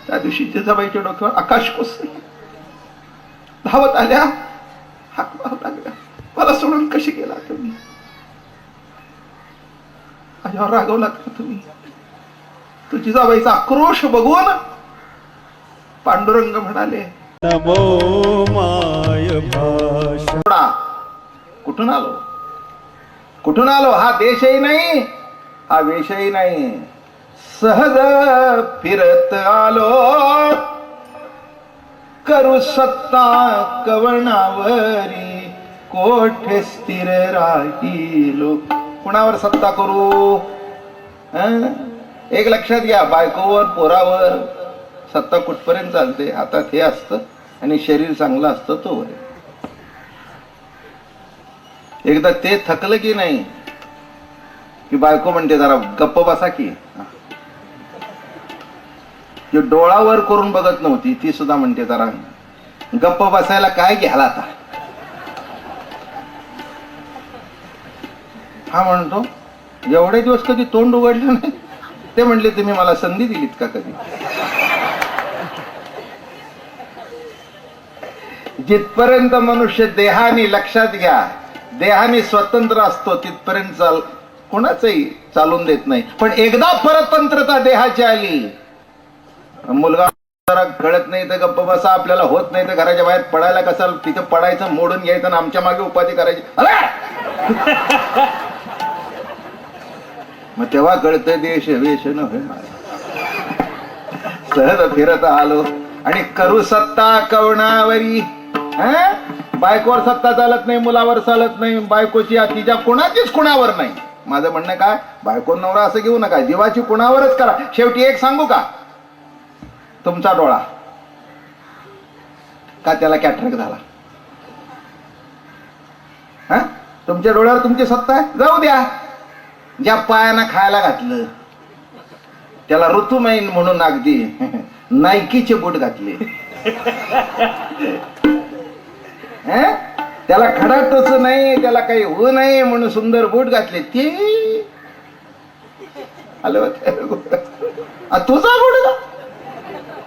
त्या दिवशी जिजाबाईच्या डोक्यावर आकाश कोसले. धावत आल्या, हाक मारू लागल्या, मला सोडून कशी गेला तुम्ही? माझ्यावर रागवला का तुम्ही? तो जिजाबाईचा आक्रोश बघून पांडुरंग म्हणाले, नमो माय भाषा. कुठून आलो, कुठून आलो? हा देशही नाही, हा वेशही नाही. सहज फिरत आलो, करू सत्ता कवनावरी, कोठे स्थिर राहिलो. कुणावर सत्ता करू? एक लक्षात घ्या, बायकोवर पोरावर सत्ता कुठपर्यंत चालते? हातात हे असतं आणि शरीर चांगलं असतं तोवर. एकदा ते थकलं की नाही की बायको म्हणते जरा गप्प बसा की. जो डोळावर करून बघत नव्हती ती सुद्धा म्हणते जरा गप्प बसायला काय घ्याला आता. हा म्हणतो एवढे दिवस कधी तोंड उघडलं नाही. ते म्हणले तुम्ही मला संधी दिलीत का कधी? जिथपर्यंत मनुष्य देहाने, लक्षात घ्या, देहाने स्वतंत्र असतो तिथपर्यंत कोणाचंही चालून देत नाही. पण एकदा परतंत्रता देहाची आली, मुलगा जरा कळत नाही तर गप्प बसा, आपल्याला होत नाही तर घराच्या बाहेर पडायला कसं तिथं पडायचं, मोडून घ्यायचं आणि आमच्या मागे उपाधी करायची. मग तेव्हा कळतं देश वेश नव्हे. सहज फिरत आलो आणि करू सत्ता कवनावरी. बायकोवर सत्ता चालत नाही, मुलावर चालत नाही, बायकोची तिच्या कोणाचीच कुणावर नाही. माझं म्हणणं काय, बायको नवरा असं घेऊ नका, जीवाची कुणावरच करा. शेवटी एक सांगू का, तुमचा डोळा का त्याला कॅटरेक्ट झाला? तुमच्या डोळ्यावर तुमची सत्ता आहे, जाऊ द्या. ज्या पायानं खायला घातलं त्याला ऋतुमैन म्हणून अगदी नायकीचे बूट घातले, त्याला खडाटोच नाही, त्याला काही होऊ नये म्हणून सुंदर बूट घातले, ते आलं तुझा गुडघा,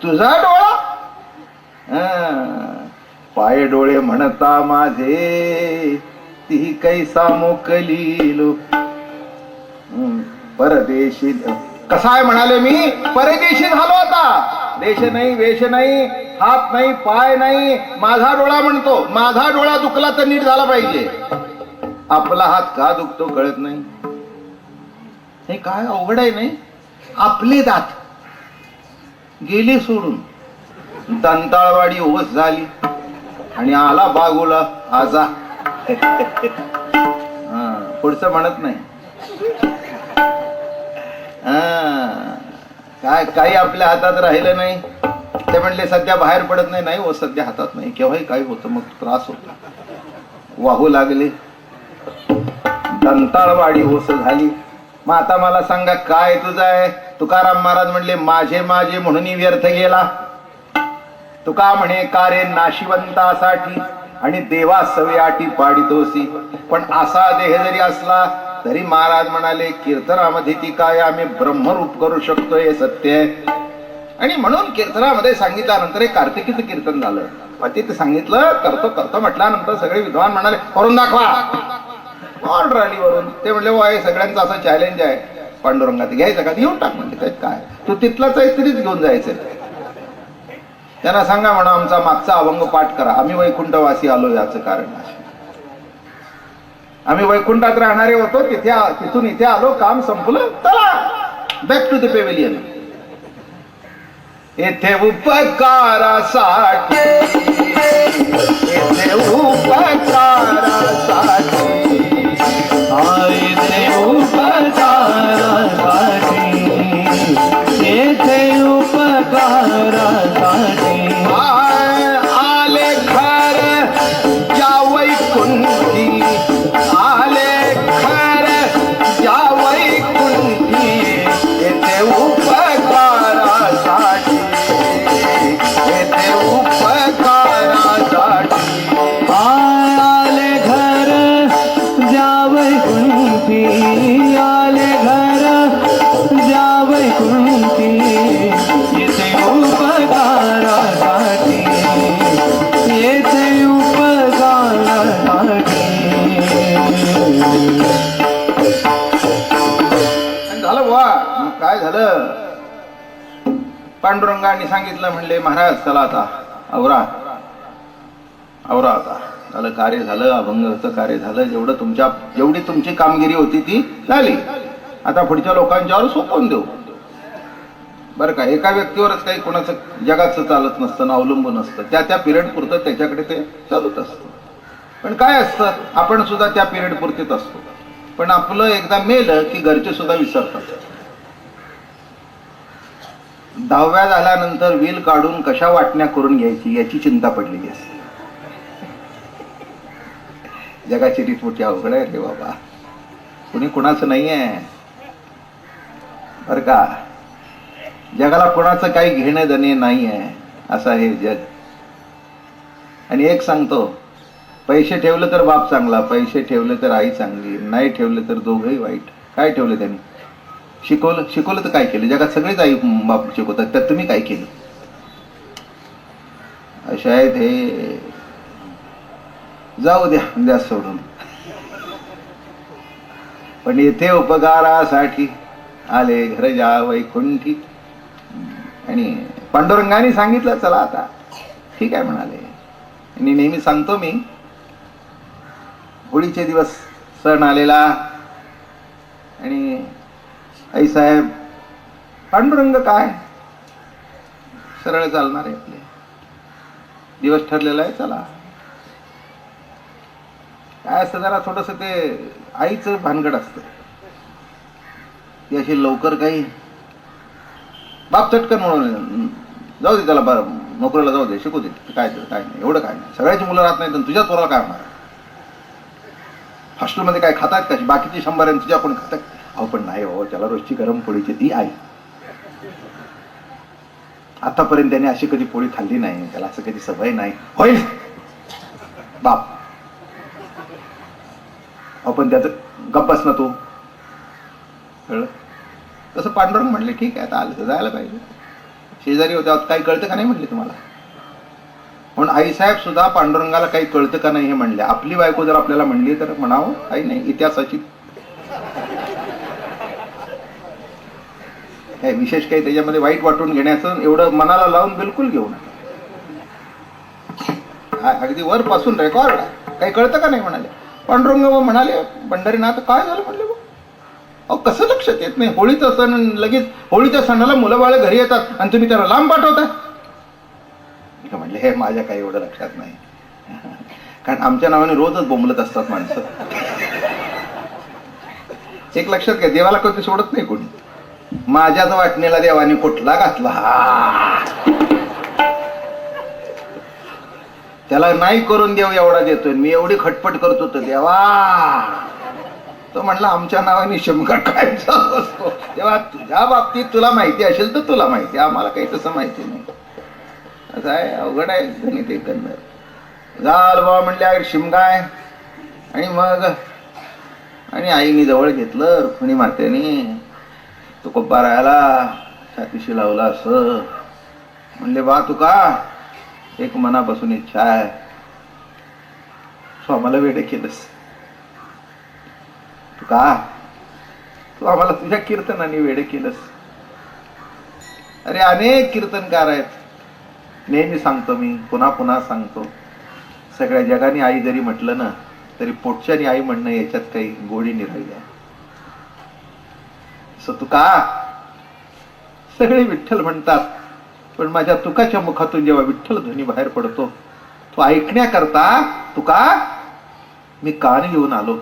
तुझा डोळा. पाय डोळे म्हणता माझे ती कैसा मोकलीलो परदेशी. कसा आहे म्हणाले मी, परदेशी झालो आता. देश नाही, वेश नाही, हात नाही, पाय नाही, माझा डोळा म्हणतो. माझा डोळा दुखला तर नीट झाला पाहिजे. आपला हात का दुखतो कळत नाही. हे काय अवघड आहे नाही. आपले दात गेले सोडून, दंताळवाडी ओस झाली आणि आला बागोला आजा. पुढचं म्हणत नाही. काय काही आपल्या हातात राहिलं नाही. ते म्हणले सध्या बाहेर पडत नाही. नाही हो, सध्या हातात नाही, केव्हाही काही होतं, मग त्रास होता. वाहू लागले, दंताळवाडी ओस झाली. मग आता मला सांगा काय तुझं आहे? तुकाराम महाराज म्हणले माझे माझे म्हणून व्यर्थ गेला. तुका म्हणे कारे नाशिवंतासाठी आणि देवा सवयाटी पाडितोसी. पण असा देह जरी असला तरी महाराज म्हणाले कीर्तनामध्ये ती काय आम्ही ब्रह्मरूप करू शकतो, हे सत्य आहे. आणि म्हणून कीर्तनामध्ये सांगितल्यानंतर हे कार्तिकीचं कीर्तन झालं. तिथे सांगितलं करतो करतो म्हटल्यानंतर सगळे विद्वान म्हणाले करून दाखवा. ऑर्डर आली वरून. ते म्हणले हो आहे सगळ्यांचं असं चॅलेंज आहे, पांडुरंगात घ्यायचं का? येऊन टाक म्हणजे त्यात काय, तू तिथलाच आहे तरीच घेऊन जायचं. त्यांना सांगा म्हणा आमचा मागचा अभंग पाठ करा, आम्ही वैकुंठवासी आलो याचं कारण. आम्ही वैकुंठात राहणारे होतो, तिथून इथे आलो, काम संपलं, चला बॅक टू द पेव्हिलियन. येथे उपकारासाठी, येथे उपकारासाठी, येथे उपकारासाठी, येथे उपकारासाठी आले खर या वैकुंठी, आले खर या वैकुंठी, येथे उपकारासाठी, येथे उपकारासाठी. आले पांडुरंगाने सांगितलं, म्हणले महाराज चला आता आवरा आता झालं, कार्य झालं, अभंगाचं कार्य झालं, जेवढी तुमची कामगिरी होती ती झाली, आता पुढच्या लोकांच्यावर सोपवून देऊ. बरं का, एका व्यक्तीवरच काही कोणाचं जगाचं चालत नसतं ना, अवलंबून असतं, त्या पिरियड पुरतं त्याच्याकडे ते चालूच असतं. पण काय असतं, आपण सुद्धा त्या पिरियड पुरतीच असतो, पण आपलं एकदा मेलं की घरचे सुद्धा विसरतात. 10व्या झाल्यानंतर विल काढून कशा वाटण्या करून घ्यायची याची चिंता पडलेली असते. जगाची रीत मोठी अवघड आहे रे बाबा, कुणी कुणाचं नाही आहे बर का. जगाला कोणाचं काही घेणं देणे नाही आहे, असं आहे जग. आणि एक सांगतो, पैसे ठेवले तर बाप चांगला, पैसे ठेवले तर आई चांगली, नाही ठेवले तर दोघंही वाईट. काय ठेवलं त्यांनी? शिकवलं तर काय केलं? जगात सगळेच आई बाप शिकवतात, त्यात तुम्ही काय केलं? अशा आहेत हे. जाऊ द्या सोडून. पण येथे उपकारासाठी आले घर जा वैकुंठी. आणि पांडुरंगाने सांगितलं चला आता ठीक आहे म्हणाले. आणि नेहमी सांगतो मी, होळीचे दिवस सण आलेला आणि आई साहेब पांडुरंग काय सरळ चालणार आहे, आपले दिवस ठरलेला आहे, चला. काय असतं जरा थोडस ते आईचं भानगड असतं, ती अशी लवकर काही बाप चटकन म्हणून जाऊ दे त्याला, बरं नोकरीला जाऊ दे, शिकू दे, काय नाही एवढं काय नाही, सगळ्याची मुलं राहत नाही तर तुझ्या पोराला काय होणार? हॉस्टेलमध्ये काय खातात कशी बाकीची 100 आणि तुझ्या पण खातात? अहो पण नाही हो, त्याला रोजची गरम पोळीची ती आई. आतापर्यंत त्याने अशी कधी पोळी खाल्ली नाही, त्याला असं कधी सवय नाही. होईल बाप. आपण त्याचं गप्प बस ना तू, कळलं? तसं पांडुरंग म्हणले ठीक आहे आता आलं तर जायला पाहिजे. शेजारी होत्या, काही कळतं का नाही म्हणले तुम्हाला? म्हणून आईसाहेब सुद्धा पांडुरंगाला काही कळतं का नाही हे म्हणले. आपली बायको जर आपल्याला म्हणली तर म्हणावं काही नाही, इतिहासाची काय विशेष काही त्याच्यामध्ये वाईट वाटून घेण्याचं एवढं मनाला लावून बिलकुल घेऊ नका. अगदी वरपासून रेकॉर्ड काही कळतं का नाही म्हणाले. पांडुरंग म्हणाले, पंढरीनाथ काय झालं म्हणले. अहो कसं लक्षात येत नाही? होळीचा सण, लगेच होळीच्या सणाला मुलं बाळ घरी येतात आणि तुम्ही त्याला लांब पाठवता. म्हणले हे माझ्या काही एवढं लक्षात नाही, कारण आमच्या नावाने रोजच बोंबलत असतात माणसं. एक लक्षात घ्या, देवाला कधी सोडत नाही कोणी. माझ्याच वाटणीला देवाने कुठला घातला, त्याला नाही करून देव एवढा देतोय, मी एवढी खटपट करतो तर देवा. तो म्हणला आमच्या नावाने शिमका काय चालू असतो. तेव्हा तुझ्या बाबतीत तुला माहिती असेल तर तुला माहिती, आम्हाला काही तसं माहिती नाही. असं आहे, अवघड आहे गणित एकंदर. झाल बा म्हणले शिमगाय. आणि मग आणि आईने जवळ घेतलं, रुक्मिणी मातेने तुकोबा राहायला छातीशी लावला. असं म्हणले बा तुका एक मनापासून इच्छा आहे, तू आम्हाला वेडे केलंस. तुका तू आम्हाला तुझ्या कीर्तनाने वेडे केलंस. अरे अनेक कीर्तनकार आहेत, नेहमी सांगतो मी, पुन्हा पुन्हा सांगतो, सगळ्या जगाने आई जरी म्हटलं ना तरी पोटच्याने आई म्हणणं याच्यात काही गोडी निराळी आहे. तुका सगळे विठ्ठल म्हणतात, पण माझ्या तुकाच्या मुखातून जेव्हा विठ्ठल ध्वनी बाहेर पडतो तो ऐकण्याकरता तुका मी कान घेऊन आलो.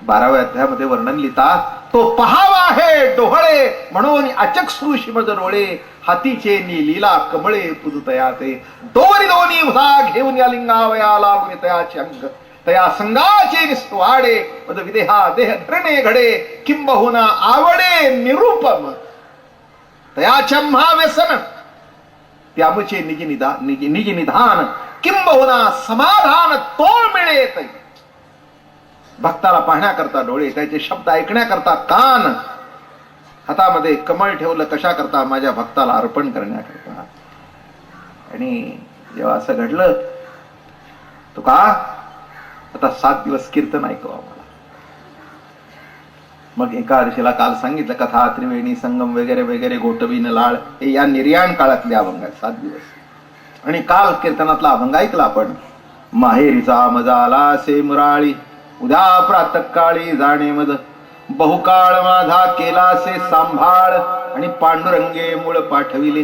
12व्या अध्यायामध्ये वर्णन लिहितात, तो पहावा आहे डोहळे म्हणून अचक शिमज रोळे, हातीचे लीला कमळे पुजतया ते, दोरी दोन्ही उसा घेऊन या लिंगावया लागून तयाचे अंग, तया संगाचे निस्वाडे पद विदेहा देह धरणे घडे, किंबहुना आवडे निरूपम तयाच्या महाव्यसन, त्यामुचे निज निधान किंबहुना समाधान तोळ मिळे तै. भक्ताला पाहण्याकरता डोळे, त्याचे शब्द ऐकण्याकरता कान, हातामध्ये कमळ ठेवलं कशा करता? माझ्या भक्ताला अर्पण करण्याकरता. आणि जेव्हा असं घडलं, तो का आता 7 दिवस कीर्तन ऐकवा मला. मग एकादशीला काल सांगितलं कथा त्रिवेणी संगम वगैरे वगैरे घोटवीन लाळ हे या निर्याण काळातले अभंग आहेत 7 दिवस. आणि काल कीर्तनातला अभंग ऐकला आपण. माहेरीचा मजाला से मुराळी उद्या प्रातकाळी जाणे मज बहुकाळ माझा केला से सांभाळ आणि पांडुरंगे मूळ पाठविले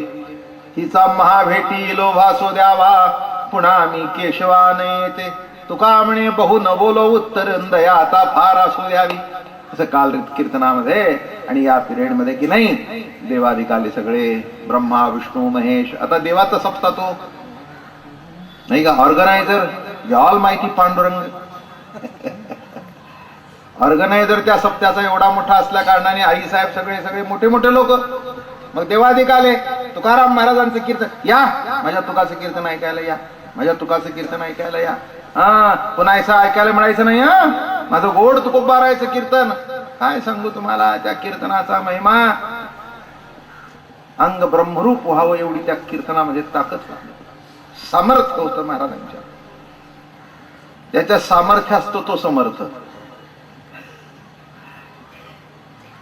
हिचा महाभेटी लोभासो द्यावा पुन्हा मी केशवान येते तुका म्हणे बहु न बोलो उत्तर दया आता फार असू द्यावी असं काल कीर्तनामध्ये. आणि या पिरियड मध्ये की नाही देवाधिकाले सगळे ब्रह्मा विष्णू महेश. आता देवाचा सप्ताह तो नाही का ऑर्गनायझर ऑल माहिती पांडुरंग. ऑर्गनायझर त्या सप्त्याचा एवढा मोठा असल्या कारणाने आई साहेब सगळे सगळे मोठे मोठे लोक. मग देवाधिकाले तुकाराम महाराजांचं कीर्तन या माझ्या तुकाचं कीर्तन ऐकायला या माझ्या तुकाचं कीर्तन ऐकायला या. हा पुन्हा असं ऐकायला मिळायचं नाही. हा माझं गोड तुकोबारायचं कीर्तन. काय सांगू तुम्हाला त्या कीर्तनाचा महिमा. अंग ब्रह्मरूप व्हावं एवढी त्या कीर्तनामध्ये ताकद सामर्थ्य होतं महाराजांच्या. त्याच्या सामर्थ्य असतो तो समर्थ.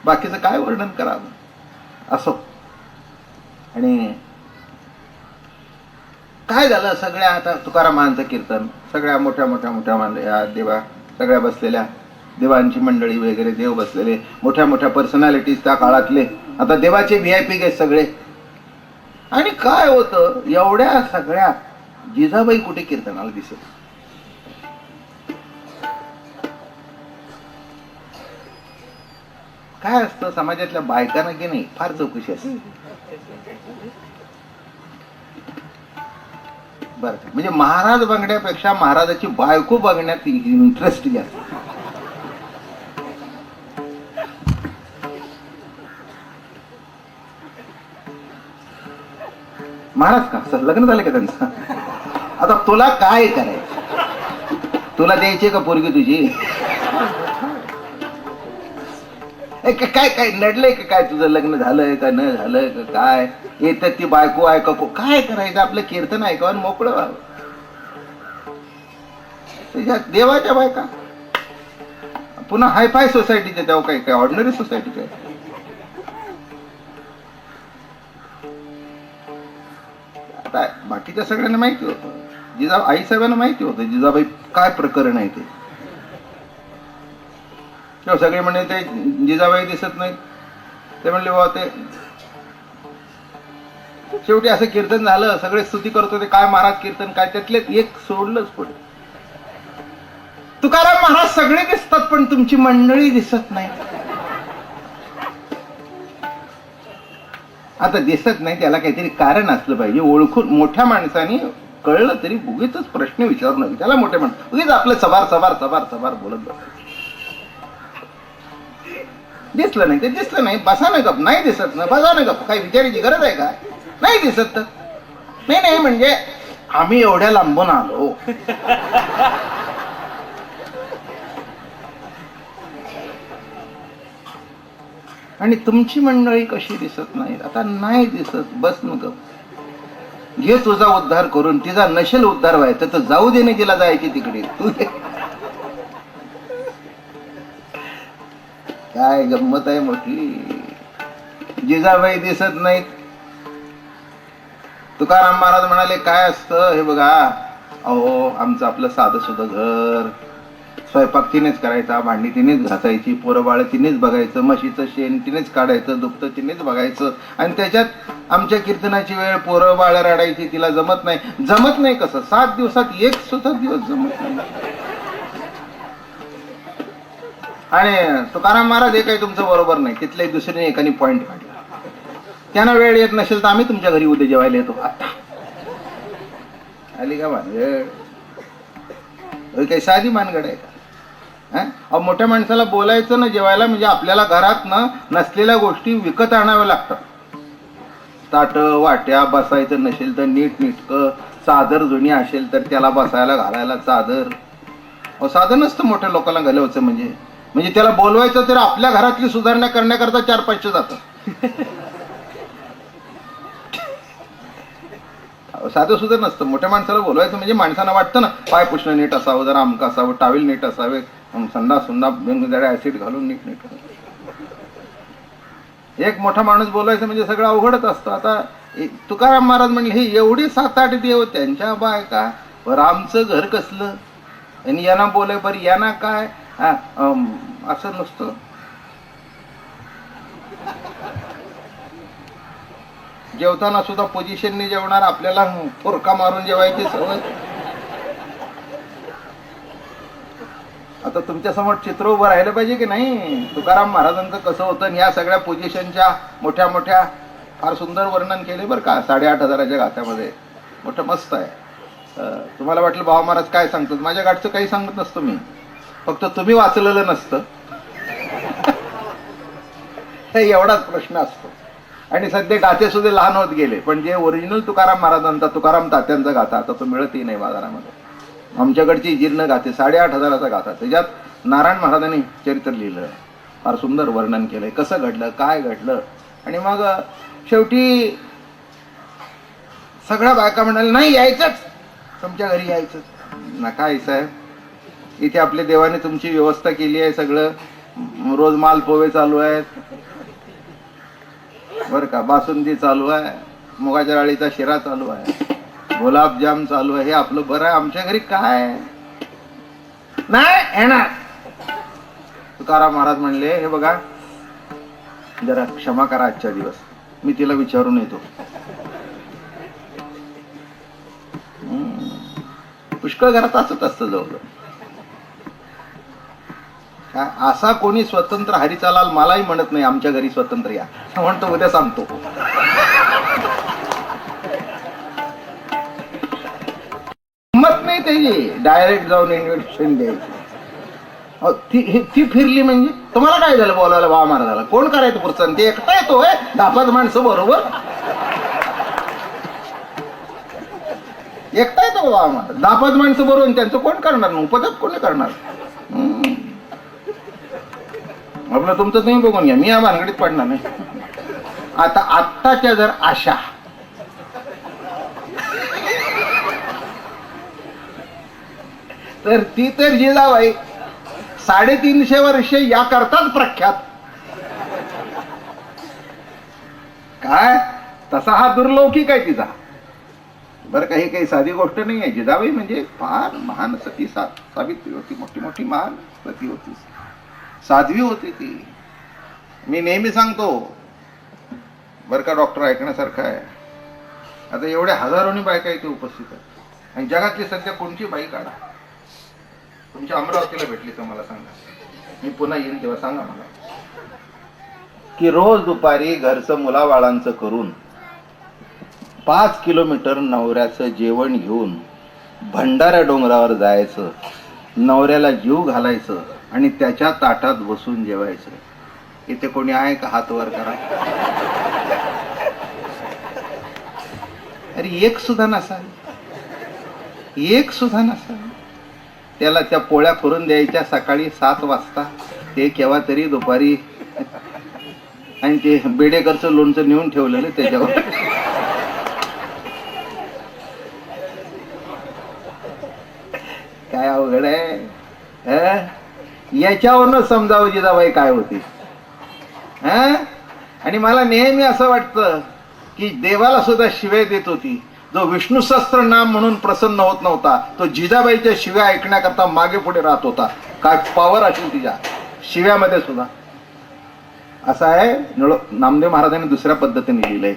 बाकीचं काय वर्णन करावं असो. आणि काय झालं सगळ्या आता तुकारामांचं कीर्तन सगळ्या मोठ्या मोठ्या मोठ्या देवा सगळ्या बसलेल्या देवांची मंडळी वगैरे देव बसलेले मोठ्या मोठ्या पर्सनॅलिटीज त्या काळातले आता देवाचे VIP गेस्ट सगळे. आणि काय होतं एवढ्या सगळ्या जिजाबाई कुठे कीर्तनाला दिसत. काय असतं समाजातल्या बायकांना की नाही फार चौकशी असते. बर म्हणजे महाराज बघण्यापेक्षा महाराजाची बायको बघण्यात इंटरेस्ट जास्त. महाराज का सर लग्न झालं का त्यांचं. आता तुला काय करायचं तुला द्यायची का पोरगी तुझी. काय काय नडलंय का काय तुझं लग्न झालंय का न झालंय का काय येतात ती बायको ऐका काय करायचं आपलं कीर्तन ऐकावं मोकळं व्हावं. त्याच्या देवाच्या बायका पुन्हा हायफाय सोसायटीच्या तेव्हा काय काय ऑर्डिनरी सोसायटीच्या. आता बाकीच्या सगळ्यांना माहिती होतं आई साहेबांना माहिती होतं जिजाबाई काय प्रकरण आहे ते. सगळे म्हणले ते जिजाबाई दिसत नाही ते म्हणले बाबा ते शेवटी असं कीर्तन झालं सगळे स्तुती करत होते काय महाराज कीर्तन काय त्यातले एक सोडलंच पुढे. तुकाराम महाराज सगळे दिसतात पण तुमची मंडळी दिसत नाही. आता दिसत नाही त्याला काहीतरी कारण असलं पाहिजे. ओळखून मोठ्या माणसाने कळलं तरी उगीच प्रश्न विचारू नये. त्याला मोठे माणसं उगीच आपलं सवार सवार सवार सवार बोलत बसायचं. दिसलं नाही ते दिसलं नाही बसा ना गप. नाही दिसत ना बसा ना गप. काही विचारायची गरज आहे का. नाही दिसत तर नाही नाही म्हणजे आम्ही एवढ्या लांबून आलो. आणि तुमची मंडळी कशी दिसत नाही. आता नाही दिसत बस न गप. घे तुझा उद्धार करून तिचा नशेल उद्धार व्हायचा तर जाऊ दे नाही तिला जायची तिकडे. तू काय गंमत आहे मोठी. जिजाबाई दिसत नाहीत. तुकाराम महाराज म्हणाले काय असतं हे बघा. अहो आमचं आपलं साधं सुधं घर. स्वयंपाक तिनेच करायचा भांडी तिनेच घासायची पोरं बाळ तिनेच बघायचं म्हशीचं शेण तिनेच काढायचं दुखतं तिनेच बघायचं. आणि त्याच्यात आमच्या कीर्तनाची वेळ पोरं बाळ रडायची तिला जमत नाही. जमत नाही कसं 7 दिवसात एक सुद्धा दिवस जमत नाही. आणि तुकाराम महाराज हे काही तुमचं बरोबर नाही. तिथले दुसऱ्याने एकाने पॉइंट काढला. त्यांना वेळ येत नसेल तर आम्ही तुमच्या घरी उद्या जेवायला येतो. आता आली का भानगड. काही साधी भानगड आहे का. मोठ्या माणसाला बोलायचं ना जेवायला म्हणजे आपल्याला घरात ना नसलेल्या गोष्टी विकत आणाव्या लागतात. ताट वाट्या बसायचं नसेल तर नीट नीटकं. चादर जुनी असेल तर त्याला बसायला घालायला चादर. साधं नसतं मोठ्या लोकांना घालवायचं म्हणजे त्याला बोलवायचं तर आपल्या घरातली सुधारणा करण्याकरता 4-5 जातं. साधं सुद्धा नसतं. मोठ्या माणसाला बोलवायचं म्हणजे माणसांना वाटतं ना पाय पुसणं नीट असावं जरा अमकं असावं टावेल नीट असावे संडा सुंडा ऍसिड घालून नीट नीट. एक मोठा माणूस बोलायचं म्हणजे सगळं अवघडच असतं. आता तुकाराम महाराज म्हणले हे एवढी 7-8 देव त्यांच्या बायका, बरं आमचं घर कसलं, आणि यांना बोलाय बरं यांना काय, असं नसतं. जेवताना सुद्धा पोझिशनने जेवणार, आपल्याला फोरका मारून जेवायची सवय. आता तुमच्या समोर चित्र उभं राहिलं पाहिजे की नाही, तुकाराम महाराजांचं कसं होतं. आणि या सगळ्या पोझिशनच्या मोठ्या मोठ्या फार सुंदर वर्णन केले बरं का 8,500 गाथ्यामध्ये. मोठं मस्त आहे. तुम्हाला वाटलं बाबा महाराज काय सांगतात, माझ्या गाठचं काही सांगत नसतो मी, फक्त तुम्ही वाचलेलं नसतं हे एवढाच प्रश्न असतो. आणि सध्या गाथे सुद्धा लहान होत गेले, पण जे ओरिजिनल तुकाराम महाराजांचा, तुकाराम तात्यांचा गाथा आता तो मिळतही नाही बाजारामध्ये. आमच्याकडची जीर्ण गाथे 8,500 गाथा, त्याच्यात नारायण महाराजांनी चरित्र लिहिलं, फार सुंदर वर्णन केलंय कसं घडलं काय घडलं. आणि मग शेवटी सगळ्या बायका म्हणाले नाही यायचंच, तुमच्या घरी यायचं. नका आई साहेब, इथे आपल्या देवाने तुमची व्यवस्था केली आहे, सगळं रोज माल पोहे चालू आहेत बरं का, बासुंदी चालू आहे, मुगाच्या डाळीचा शिरा चालू आहे, गुलाबजाम चालू आहे, हे आपलं बरं आहे. आमच्या घरी काय नाही येणार. तुकाराम महाराज म्हणले हे बघा जरा क्षमा करा, आजच्या दिवस मी तिला विचारून येतो. पुष्कळ घरात असत असतं जवळ. असा कोणी स्वतंत्र हरिचालाल मलाही म्हणत नाही आमच्या घरी स्वतंत्र या, म्हणतो उद्या सांगतो. हिंमत नाही त्याची डायरेक्ट जाऊन इन्व्हिटेशन द्यायची. ती फिरली म्हणजे तुम्हाला काय झालं बोलायला बाबा महाराजाला, कोण करायचं पुरसन, ते एकटा येतो 10-5 माणसं बरोबर एकटा येतो बाबा महाराज, 10-5 माणसं बरोबर, त्यांचं कोण करणार, उपचार कोणी करणार. आपलं तुमचं तुम्ही बघून घ्या, मी या भानगडीत पडणार नाही. आता आत्ताच्या जर आशा तर ती तर जिजाबाई 350 वर्ष या करताच प्रख्यात. काय तसा हा दुर्लौकिक आहे तिचा बरं. काही साधी गोष्ट नाही आहे. जिजाबाई म्हणजे फार महान सती सावित्री होती, मोठी मोठी महान सती होती, साध्वी होती ती. मी नेहमी सांगतो बरं का, डॉक्टर ऐकण्यासारखं आहे. आता एवढ्या हजारोनी बायका इथे उपस्थित आहेत, आणि जगातली सध्या कोणची बाई काढा, तुमच्या अमरावतीला भेटली तर मला सांगा, मी पुन्हा येईन तेव्हा सांगा मला, की रोज दुपारी घरचं मुलाबाळांचं करून 5 किलोमीटर नवऱ्याचं जेवण घेऊन भंडारा डोंगरावर जायचं, नवऱ्याला जीव घालायचं आणि त्याच्या ताटात बसून जेवायचं. इथे कोणी आहे का, हात वर करा. अरे एक सुद्धा नसाल, एक सुद्धा नसाल. त्याला त्या पोळ्या करून द्यायच्या सकाळी 7 वाजता, ते केव्हा तरी दुपारी, आणि ते बेडेकरचं लोणचं नेऊन ठेवलेलं त्याच्यावर. काय अवघड आहे. याच्यावरूनच समजावं जिजाबाई काय होती. आणि मला नेहमी असं वाटतं की देवाला सुद्धा शिव्या देत होती. जो विष्णू सहस्त्र नाम म्हणून प्रसन्न होत नव्हता, तो जिजाबाईच्या शिव्या ऐकण्याकरता मागे पुढे राहत होता. काय पॉवर असेल तिच्या शिव्यामध्ये सुद्धा. असं आहे, नामदेव महाराजांनी दुसऱ्या पद्धतीने लिहिलंय,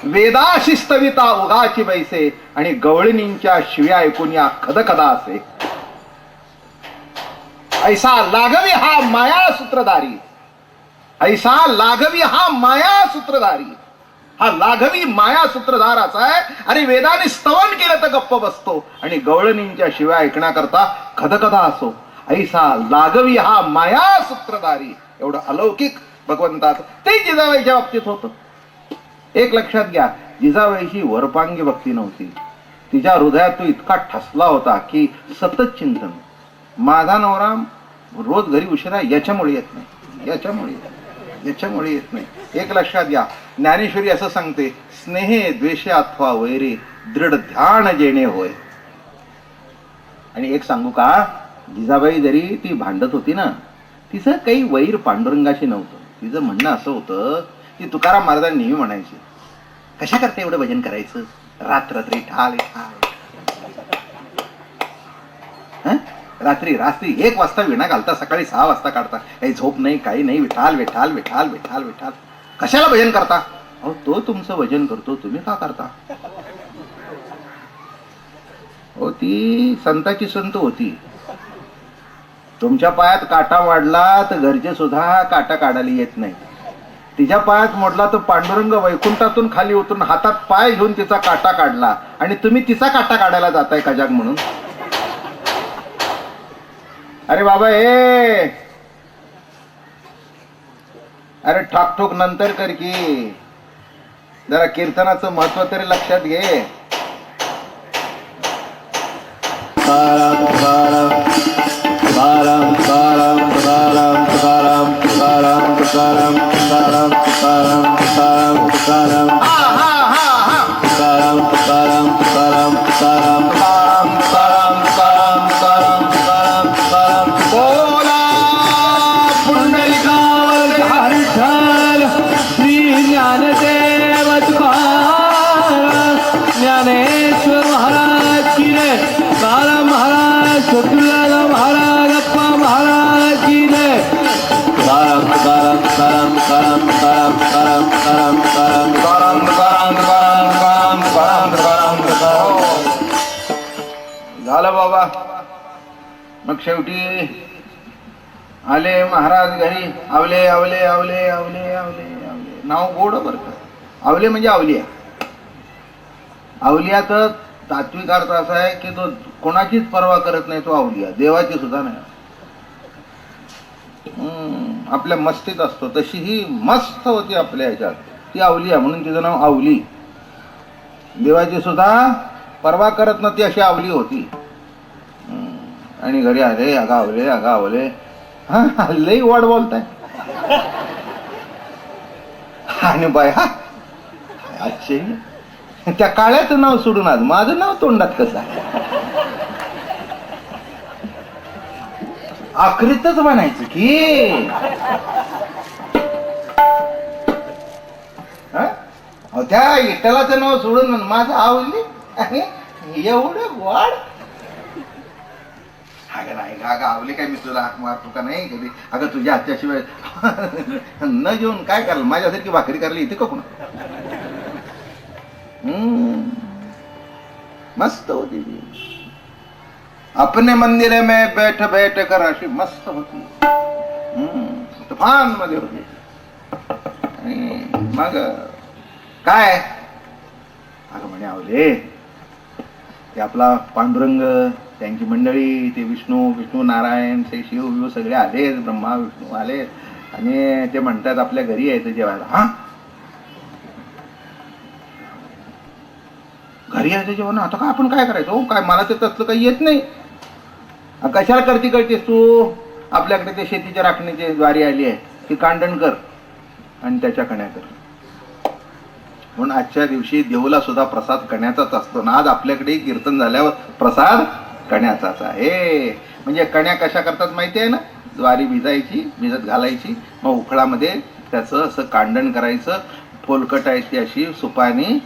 वेदाशी स्तविता उगाची बैसे आणि गवळणींच्या शिव्या ऐकून या खदखदा असे. ऐसा लाघवी हा माया सूत्रधारी, ऐसा लाघवी हा माया सूत्रधारी. हा लाघवी माया सूत्रधार असा आहे. अरे वेदाने स्तवन केलं तर गप्प बसतो आणि गवळणींच्या शिव्या ऐकण्याकरता खदखदा असो. ऐसा लाघवी हा माया सूत्रधारी. एवढं अलौकिक भगवंतात ते जिजाबाईच्या बाबतीत होतं. एक लक्षात घ्या, जिजाबाईची वरपांगी भक्ती नव्हती. तिच्या हृदयात तो इतका ठसला होता की सतत चिंतन. माझा नवरा रोज घरी उशिरा याच्यामुळे येत नाही, याच्यामुळे येत नाही. एक लक्षात घ्या, ज्ञानेश्वरी असं सांगते, स्नेहे द्वेषे अथवा वैरे दृढ ध्यान जेणे होय. आणि एक सांगू का, जिजाबाई जरी ती भांडत होती ना, तिचं काही वैर पांडुरंगाशी नव्हतं. तिचं म्हणणं असं होतं ती तुकाराम महाराजांनी नेहमी म्हणायची, कशा करता एवढं भजन करायचं, रात्री ठाल ठाल, रात्री 1 वाजता विणा घालता, सकाळी 6 वाजता काढता, काही झोप नाही, काही नाही, विठाल विठाल विठाल विठाल विठाल, कशाला भजन करता? अहो तो तुमचं भजन करतो, तुम्ही का करता? हो, ती संताची संत होती. तुमच्या पायात काटा वाढला तर घरचे सुद्धा काटा काढायला येत नाही. तिच्या पायात मोडला तर पांडुरंग वैकुंठातून खाली उतरून हातात पाय घेऊन तिचा काटा काढला, आणि तुम्ही तिचा काटा काढायला जाताय कजाक म्हणून? अरे बाबा अरे ठाकठोक नंतर कर की, जरा कीर्तनाचं महत्व तरी लक्षात घे. ज्ञानेश्वर महाराज की जय, तुकाराम महाराज, सद्गुरुदादा महाराज, अप्पा महाराज की जय. तुकाराम तुकाराम तुकाराम तुकाराम तुकाराम तुकाराम तुकाराम तुकाराम तुकाराम तुकाराम तुकाराम तुकाराम तुकाराम तुकाराम. झालं बाबा. मग शेवटी आले महाराज घरी. आवले आवले आवले आवले आवले आवले, नाव गोड बरं का. आवले म्हणजे आवलिया. आवलिया तर तात्विक अर्थ असा आहे की तो कोणाचीच पर्वा करत नाही, तो आवलिया, देवाची सुद्धा नाही. आपल्या मस्तीत असतो तशी ही मस्त होती आपल्या ह्याच्यात, ती आवलिया, म्हणून तिचं नाव आवली. देवाची सुद्धा पर्वा करत नव्हती अशी आवली होती. आणि घरी आले, अगावले अगावले, हा लई वाढ बोलताय. आणि बाया आश्चर्य, त्या काळ्याचं नाव सोडून आज माझं नाव तोंडात कसं आहे? आखरीतच म्हणायचं की त्या इटलाचं नाव सोडून माझं आवडली एवढं वाढ. अगं नाही का, अगं आवली काय मी तुला हाक मारतो का नाही कधी? अगं तुझ्या हातच्याशिवाय न जेवून काय कराल? माझ्यासारखी भाकरी करायला इथे का पुन्हा? मस्त होती ती. अपने मंदिर में बैठ बैठ कर अशी मस्त होती. तुफान मध्ये होती. मग काय अगं म्हणे आवले, ते आपला पांडुरंग, त्यांची मंडळी, ते विष्णू नारायण, ते शिव सगळे आलेत, ब्रह्मा विष्णू आलेत, आणि ते म्हणतात आपल्या घरी यायचं जेवायला. हा, घरी यायचं जेवण. आता का आपण काय करायचं? हो काय, मला ते तसलं काही येत नाही. कशाला करतेस तू? आपल्याकडे ते शेतीच्या राखणीची ज्वारी आली आहे, ती कांडण कर आणि त्याच्या कण्या कर. म्हणून आजच्या दिवशी देऊला सुद्धा प्रसाद कण्याचाच असतो ना. आज आपल्याकडे कीर्तन झाल्यावर प्रसाद कण्याचाच आहे. म्हणजे कण्या कशा करतात माहिती आहे ना? ज्वारी भिजत घालायची, मग उखळामध्ये त्याचं असं कांडण करायचं, फोलकटायची अशी सुपानी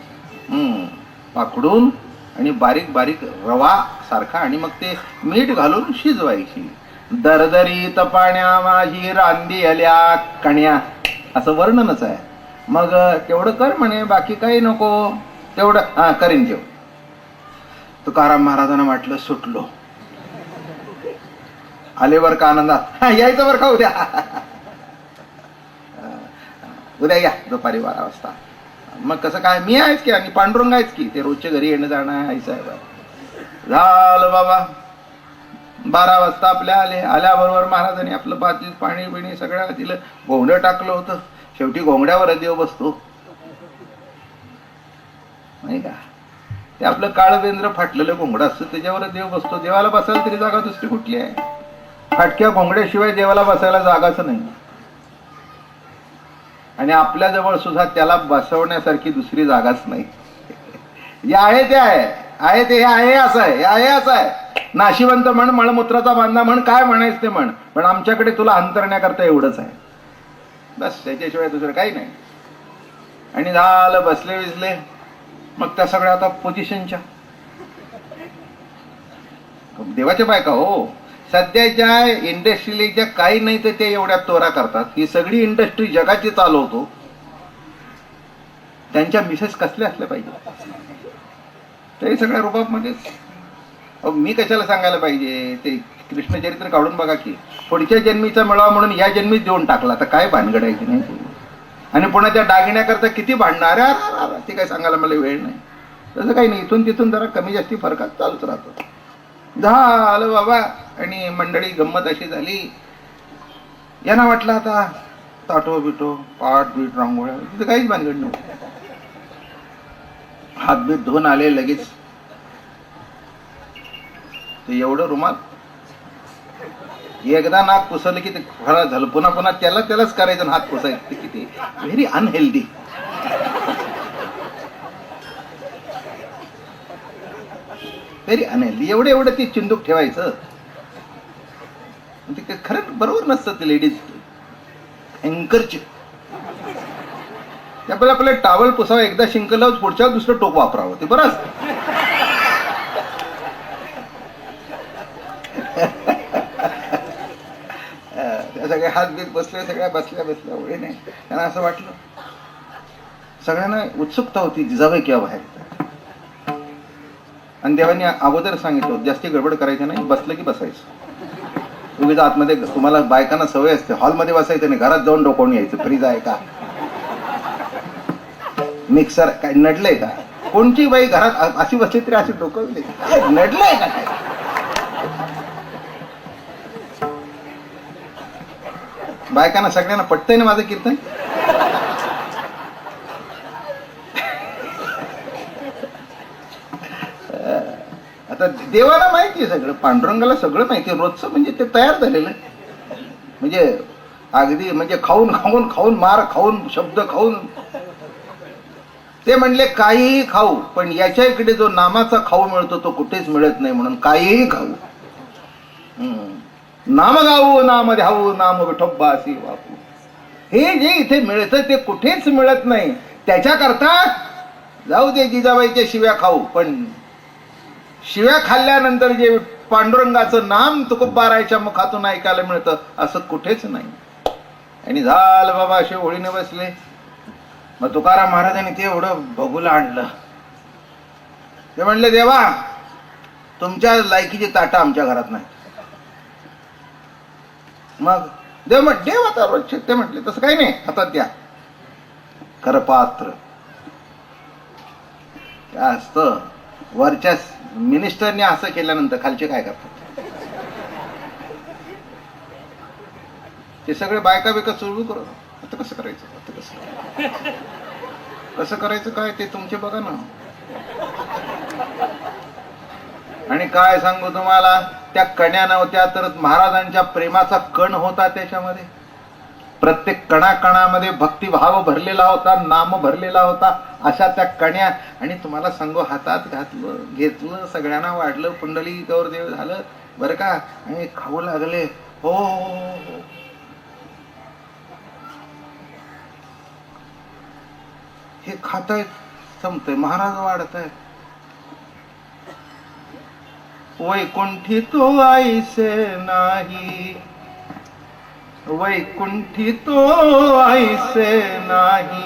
पाखडून, आणि बारीक बारीक रवा सारखा, आणि मग ते मीठ घालून शिजवायची. दरदरीत पाण्या माझी रांदी आल्या कण्या, असं वर्णनच आहे. मग तेवढं कर म्हणे, बाकी काही नको, तेवढं करीन जेव. तुकाराम महाराजांना वाटलं सुटलो. आले बर का आनंदात, यायचं बरं का उद्या. उद्या या दुपारी 12 वाजता. मग कसं काय, मी आहेच की, आणि पांडुरंग आहेच की, ते रोजच्या घरी येणं जाणं आहे साहेब. झालं बाबा. 12 वाजता आपल्या आल्याबरोबर महाराजांनी आपलं पाती पाणी बिणी सगळं दिलं. घोंगडं टाकलं होतं. शेवटी घोंगड्यावर देव बसतो नाही का? ते आपलं काळवेंद्र फाटलेलं घोंगडं असतं, त्याच्यावर देव बसतो. देवाला बसायला तरी जागा दुसरी कुठली आहे? फाटक्या घोंगड्याशिवाय देवाला बसायला जागाच नाही. आणि आपल्या जवळ सुद्धा त्याला बसवण्यासारखी दुसरी जागाच नाही. जे आहे ते आहे ते आहे असं आहे, आहे असं आहे. नाशिवंत म्हण, मळमूत्राचा बांधा म्हण, काय म्हणायचं ते म्हण, पण आमच्याकडे तुला अंतरण्याकरता एवढंच आहे बस, त्याच्याशिवाय दुसरं काही नाही. आणि झालं बसले विसले. मग त्या सगळ्या आता पोझिशनच्या देवाच्या बायका हो. सध्याच्या इंडस्ट्रीच्या काही नाही तर ते एवढ्या तोरा करतात. ही सगळी इंडस्ट्री जगाची चालवतो. त्यांच्या मिसेस कसल्या असल्या पाहिजे ते सगळ्या रुबाबमध्येच. मी कशाला सांगायला पाहिजे. ते कृष्णचरित्र काढून बघा की पुढच्या जन्मीचा मिळावा म्हणून या जन्मीच देऊन टाकला. तर काय भानगड आहे की नाही. आणि पुन्हा त्या दागिन्याकरता किती भांडणार. ते काय सांगायला मला वेळ नाही. तसं काही नाही. इथून तिथून जरा कमी जास्ती फरकात चालूच राहतो. झालं बाबा. आणि मंडळी गंमत अशी झाली. यांना वाटलं आता ताटो बिटो पाट बीट रांगोळ्या तिथं काहीच भानगड नव्हती. हात बीट धुवून आले लगेच. ते एवढं रुमाल एकदा नाक पुसवलं की ते खराब झालं. पुन्हा पुन्हा त्यालाच करायचं हात पुसायचं. ते किती व्हेरी अनहेल्दी. Very unhealthy. एवढं ते चिंदूक ठेवायचं ते खरंच बरोबर नसतं. ते लेडीज अँकरची आपल्याला टावल पुसावं. एकदा शिंकलं पुढच्या दुसरं टोप वापरावं. ते बरं असतं. सगळे हात बीत बसले. सगळ्या बसल्या ओळी नाही. त्यांना असं वाटलं सगळ्यांना उत्सुकता होती जिजाबाई केव्हा बाहेर. आणि देवांनी अगोदर सांगितलं जास्ती गडबड करायचं नाही. बसलं की बसायचं. उगीच आतमध्ये तुम्हाला बायकांना सवय असते हॉलमध्ये बसायचं नाही. घरात जाऊन डोकावून यायचं. फ्रीज आहे का मिक्सर काय नडलंय का. कोणची बाई घरात अशी बसली तरी अशी डोकवली नडलंय का काय. बायकांना सगळ्यांना पटतंय ना माझं कीर्तन. आता देवाला माहिती आहे सगळं. पांडुरंगाला सगळं माहिती आहे. रोजचं म्हणजे ते तयार झालेलं. म्हणजे अगदी म्हणजे खाऊन मार खाऊन शब्द खाऊन ते म्हणले काहीही खाऊ पण याच्या इकडे जो नामाचा खाऊ मिळतो तो कुठेच मिळत नाही. म्हणून काहीही खाऊ. नाम गाऊ नाम द्याऊ नाम विठोबासी बापू. हे जे इथे मिळतं ते कुठेच मिळत नाही. त्याच्याकरता जाऊ दे जिजाबाईच्या शिव्या खाऊ पण शिव्या खाल्ल्यानंतर जे पांडुरंगाचं नाम तुकोबारायच्या मुखातून ऐकायला मिळतं असं कुठेच नाही. आणि झालं बाबा असे ओळीने बसले. मग तुकाराम महाराजांनी ते एवढं बघूला आणलं. ते म्हणले देवा तुमच्या लायकीची ताटं आमच्या घरात नाही. मग देव आता रोजचे ते म्हटले तसं काही नाही. आता द्या करपात्र काय असतं. वरच्या मिनिस्टरने असं केल्यानंतर खालचे काय करतात. ते सगळे बायका बिका सुरू करत. आता कसं करायचं. आता कसं करायचं काय ते तुमचे बघा ना. आणि काय सांगू तुम्हाला त्या कण्या नव्हत्या तर महाराजांच्या प्रेमाचा कण होता त्याच्यामध्ये. प्रत्येक कणाकणामध्ये भक्तिभाव भरलेला होता. नाम भरलेला होता. अशा त्या कण्या. आणि तुम्हाला सांगू हातात घातलं घेतलं सगळ्यांना वाढलं. पुंडली गौर देव झालं बरं का. आणि खाऊ लागले. हो हे खातायत संपतंय. महाराज वाढत आहेत. वैकुंठी तो ऐसे नाही वैकुंठी तो ऐसे नाही.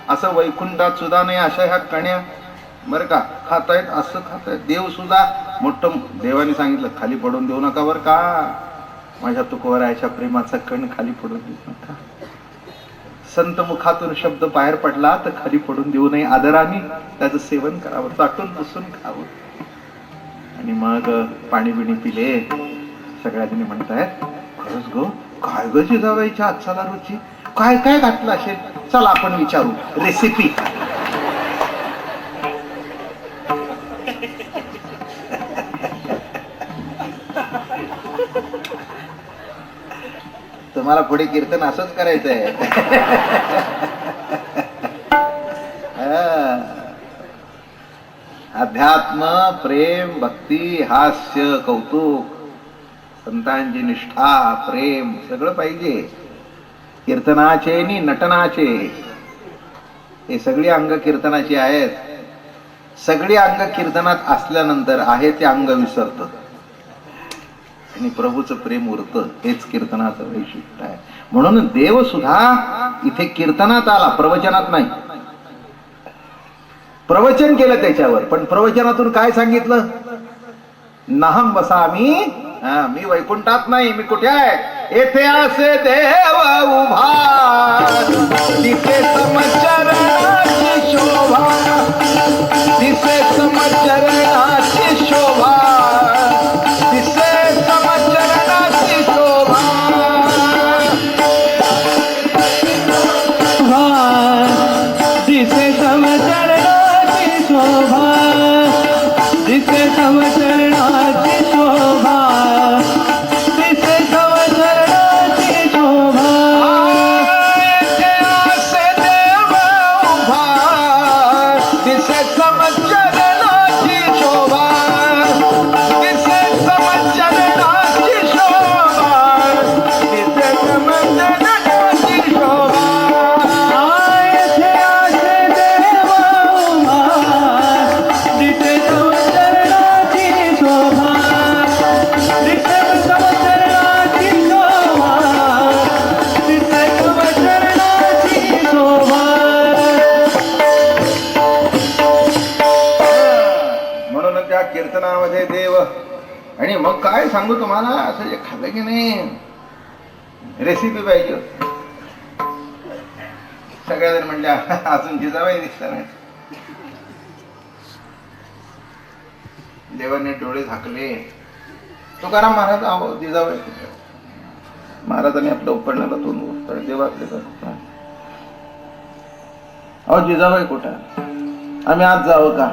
असं वैकुंठात सुद्धा नाही अशा ह्या कण्या बरं का खातायत. असं खातायत. देव सुद्धा मोठं देवाने सांगितलं खाली पडून देऊ नका बरं का. माझ्या तुकोबरायाच्या प्रेमाचा कण खाली पडून देऊ नका. संत मुखातून शब्द बाहेर पडला तर खाली पडून देऊ नये. आदराने त्याचं सेवन करावं. चाटून पुसून खावं. आणि मग पाणी बिणी पिले. सगळ्यांनी म्हणतायत खरंच गो काय ग जिजाबाईच्या हातचा रुची. काय काय घातलं असेल. चला आपण विचारू रेसिपी. तुम्हाला पुढे कीर्तन असंच करायचंय. अध्यात्म प्रेम भक्ती हास्य कौतुक संतांची निष्ठा प्रेम सगळं पाहिजे. कीर्तनाचे नि नटनाचे हे सगळी अंग कीर्तनाची आहेत. सगळी अंग कीर्तनात असल्यानंतर आहे ते अंग विसरतं आणि प्रभूचं प्रेम उरतं. हेच कीर्तनाचं वैशिष्ट्य आहे. म्हणून देव सुद्धा इथे कीर्तनात आला, प्रवचनात नाही. प्रवचन केलं त्याच्यावर, पण प्रवचनातून काय सांगितलं? नाहम वसामी, मी वैकुंठात नाही, मी कुठे आहे? येथे असे देव उभा, तिथे समचरणाची शोभा, तिथे समचरणाची शोभा, तिथे समचरणाची शोभा. दिसे समचरणाची शोभा, दिसे समचरणाची शोभा, दिसे समचरणाची शोभा. येथे असे देव उभा, तिथे समचरणाची शोभा, तिथे समचरणाची शोभा, तिथे समचरणाची शोभा. येथे असे देव उभा, दिसे समचरणाची शोभा, दिसे समचरणाची शोभा, दिसे समचरणाची शोभा. म्हणून त्या कीर्तनामध्ये देव. आणि मग काय सांगू तुम्हाला, असं जे खाल्लं की नाही, रेसिपी पाहिजे. सगळ्या जण म्हणल्या अजून जिजाबाई दिसला नाही. देवाने डोळे झाकले. तुकाराम महाराज आहो जिजाबाई कुठे? महाराजांनी आपलं उपकरणाला तोंड देवाकडे करतात. अहो जिजाबाई कुठं? आम्ही आज जावं का?